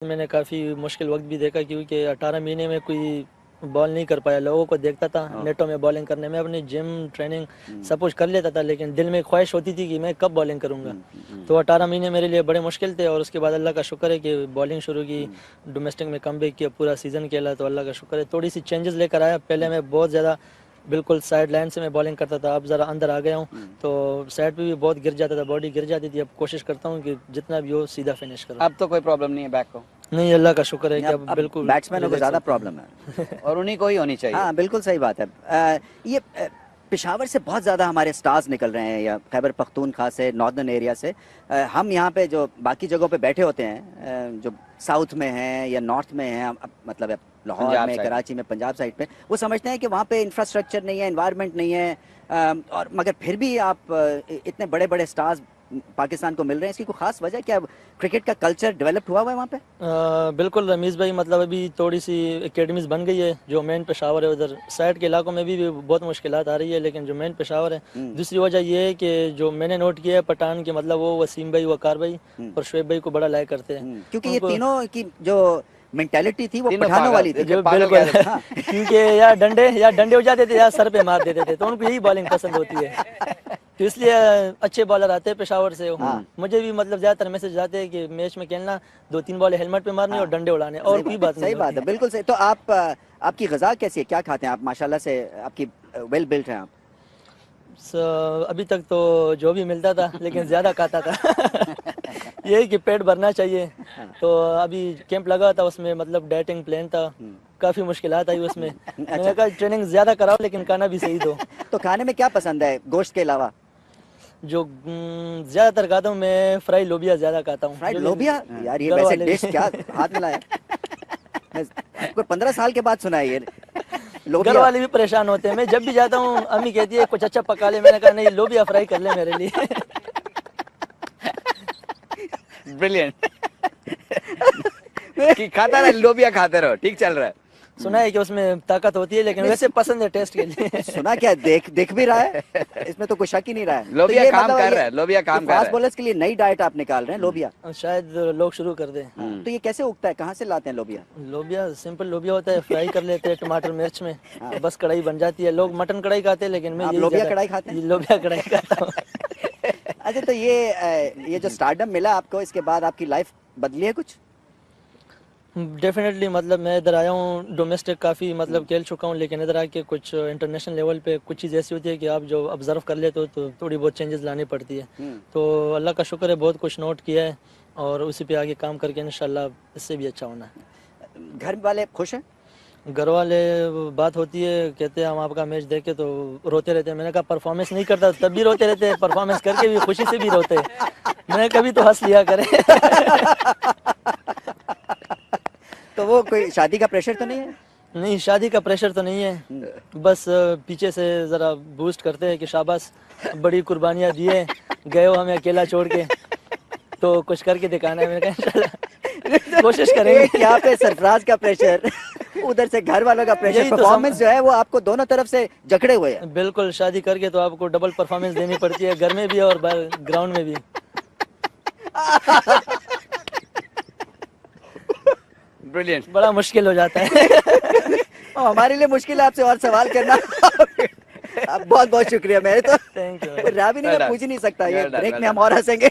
میں نے کافی مشکل وقت بھی دیکھا کیونکہ 18 مہینے میں کوئی بال نہیں کر پایا. لوگوں کو دیکھتا تھا نیٹوں میں بالنگ کرنے میں, اپنی جم ٹریننگ سب کچھ کر لیتا تھا, لیکن دل میں خواہش ہوتی تھی کہ میں کب بالنگ کروں گا. تو 18 مہینے میرے لیے بڑے مشکل تھے, اور اس کے بعد اللہ کا شکر ہے کہ بالنگ شروع کی, ڈومیسٹک میں کم بیک کیا, پورا سیزن کھیلا, تو اللہ کا شکر ہے تھوڑی سی چینجز لے کر آیا. پہلے میں بہت زیادہ بالکل سائڈ لائن سے میں بالنگ کرتا تھا, اب ذرا اندر آ گیا ہوں, تو سائڈ پہ بھی بہت گر جاتا تھا, باڈی گر جاتی تھی. اب کوشش کرتا ہوں کہ جتنا بھی ہو سیدھا فنش کروں. اب تو کوئی پرابلم نہیں ہے بیک کو؟ نہیں, اللہ کا شکر ہے کہ اب بالکل بیٹسمینوں کو زیادہ پرابلم ہے اور انہیں کو ہی ہونی چاہیے. ہاں بالکل صحیح بات ہے. یہ پشاور سے بہت زیادہ ہمارے سٹارز نکل رہے ہیں, یا خیبر پختونخوا سے, ناردرن ایریا سے. ہم یہاں پہ جو باقی جگہوں پہ بیٹھے ہوتے ہیں, جو ساؤتھ میں ہیں یا نارتھ میں ہیں, مطلب لاہور میں, کراچی میں, پنجاب سائڈ پہ, وہ سمجھتے ہیں کہ وہاں پہ انفراسٹرکچر نہیں ہے, انوائرمنٹ نہیں ہے, اور مگر پھر بھی آپ اتنے بڑے بڑے سٹارز پاکستان کو مل رہے ہیں. اس کی کوئی خاص وجہ کیا؟ کرکٹ کا کلچر ڈیولپ ہوا ہے وہاں پہ؟ بالکل رمیز بھائی, مطلب ابھی تھوڑی سی اکیڈمیز بن گئی ہے. جو مین پشاور ہے ادھر سائڈ کے علاقوں میں بھی بہت مشکلات آ رہی ہے, لیکن جو مین پشاور ہے, دوسری وجہ یہ ہے کہ جو میں نے نوٹ کیا ہے پٹھان کے, مطلب وہ وسیم بھائی, وقار بھائی اور شعیب بھائی کو بڑا لائک کرتے ہیں, کیونکہ یہ تینوں کی جو مینٹیلٹی تھی وہ تینوں پٹھانوں والی تھی. بالکل, کیونکہ یا ڈنڈے ہو جاتے تھے یا سر پہ مار دیتے تھے, تو ان کو یہی بالنگ پسند ہوتی ہے. تو اس لیے اچھے بالر آتے ہیں پشاور سے. مجھے بھی مطلب زیادہ تر میسج آتے ہیں کہ میچ میں کھیلنا 2-3 بالیں ہیلمٹ پہ مارنی اور ڈنڈے اڑانے, اور کوئی بات نہیں. صحیح بات ہے, بالکل صحیح. تو آپ کی غذا کیسی ہے, کیا کھاتے ہیں آپ؟ ماشاءاللہ سے آپ کی ویل بلٹ ہیں آپ. ابھی تک تو جو بھی ملتا تھا, لیکن زیادہ کھاتا تھا. یہی کہ پیٹ بھرنا چاہیے. تو ابھی کیمپ لگا تھا, اس میں مطلب ڈائٹنگ پلان تھا, کافی مشکلات آئی اس میں. میں نے کہا ٹریننگ زیادہ کراؤ لیکن کھانا بھی صحیح دو. تو کھانے میں کیا پسند ہے گوشت کے علاوہ؟ جو زیادہ تر کھاتا ہوں میں, فرائی لوبیا زیادہ کھاتا ہوں. فرائیڈ لوبیا, یار یہ ویسے ڈش کیا ہاتھ میں لایا؟ کوئی 15 سال کے بعد سنا ہے یہ. گھر والے بھی پریشان ہوتے ہیں, میں جب بھی جاتا ہوں امی کہتی ہے کچھ اچھا پکا لے. میں نے کہا نہیں, لوبیا فرائی کر لے میرے لیے. بریلینٹ. کھاتا رہے, لوبیا کھاتے رہو, ٹھیک چل رہا ہے. سنا ہے کہ اس میں طاقت ہوتی ہے, لیکن ویسے پسند ہے ٹیسٹ کے لیے. سنا کیا, دیکھ بھی رہا ہے, اس میں تو کوئی شک ہی نہیں رہا ہے. لوبیا کام کر رہا ہے, لوبیا کام کر رہا ہے. فاسٹ بولرز کے لیے نئی ڈائٹ آپ نکال رہے ہیں, لوبیا. شاید لوگ شروع کر دیں. تو یہ کیسے اگتا ہے, کہاں سے لاتے ہیں لوبیا؟ لوبیا سمپل لوبیا ہوتا ہے, فرائی کر لیتے ہیں ٹماٹر مرچ میں, بس کڑھائی بن جاتی ہے. لوگ مٹن کڑھائی کھاتے ہیں, لیکن میں لوبیا کڑھائی کھاتے ہیں. لوبیا کڑھائی کھاتا ہوں. اچھا, تو یہ جو اسٹارڈم ملا آپ کو, اس کے بعد آپ کی لائف بدلی ہے کچھ؟ ڈیفینیٹلی, مطلب میں ادھر آیا ہوں, ڈومیسٹک کافی مطلب کھیل چکا ہوں, لیکن ادھر آ کے کچھ انٹرنیشنل لیول پہ کچھ چیز ایسی ہوتی ہے کہ آپ جو آبزرو کر لیتے ہو تو تھوڑی بہت چینجز لانی پڑتی ہے. تو اللہ کا شکر ہے بہت کچھ نوٹ کیا ہے, اور اسی پہ آگے کام کر کے انشاءاللہ اس سے بھی اچھا ہونا ہے. گھر والے خوش ہیں؟ گھر والے بات ہوتی ہے, کہتے ہیں ہم آپ کا میچ دیکھے تو روتے رہتے ہیں. میں نے کہا پرفارمنس نہیں کرتا تب بھی روتے رہتے ہیں, پرفارمنس کر کے بھی خوشی سے بھی روتے ہیں. میں نے کبھی تو ہنس لیا کرے. تو وہ کوئی شادی کا پریشر تو نہیں ہے؟ نہیں, شادی کا پریشر تو نہیں ہے, بس پیچھے سے ذرا بوسٹ کرتے ہیں کہ شاباش, بڑی قربانیاں دیے, گئے ہو ہمیں اکیلا چھوڑ کے, تو کچھ کر کے دکھانا ہے. میں نے کہا انشاءاللہ کوشش کریں گے. یہاں پہ سرفراز کا پریشر, ادھر سے گھر والوں کا پریشر, پرفارمنس جو ہے وہ آپ کو دونوں طرف سے جکڑے ہوئے ہیں. بالکل, شادی کر کے تو آپ کو ڈبل پرفارمنس دینی پڑتی ہے, گھر میں بھی اور گراؤنڈ میں بھی. بریلینٹ. بڑا مشکل ہو جاتا ہے. ہمارے لیے مشکل ہے آپ سے اور سوال کرنا. بہت بہت شکریہ. میں تو رابی نہیں, میں پوچھ نہیں سکتا, یہ بریک میں ہم اور ہنسیں گے.